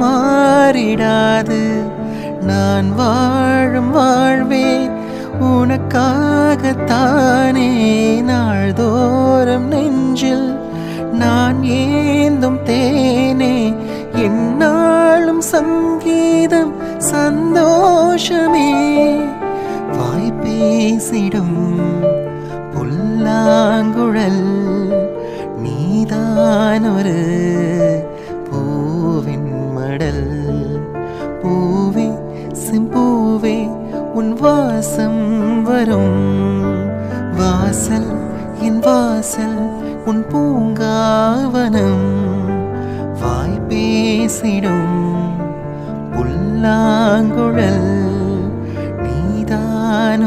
மாறிடாது. நான் வாழும் வாழ்வே உனக்காகத்தானே. நாள்தோறும் நெஞ்சில் நான் ஏந்தும் தேனே. என்னாலும் சங்கீதம் சந்தோஷமே. வாய் பேசிடும் புல்லாங்குழல் நீதான் ஒரு பூவின் மடல். பூவே செம்பூவே உன் வாசம் வரும் வாசல் என் வாசல் உன் பூங்காவனம். வாய் பேசிடும் புல்லாங்குழல் நீதான்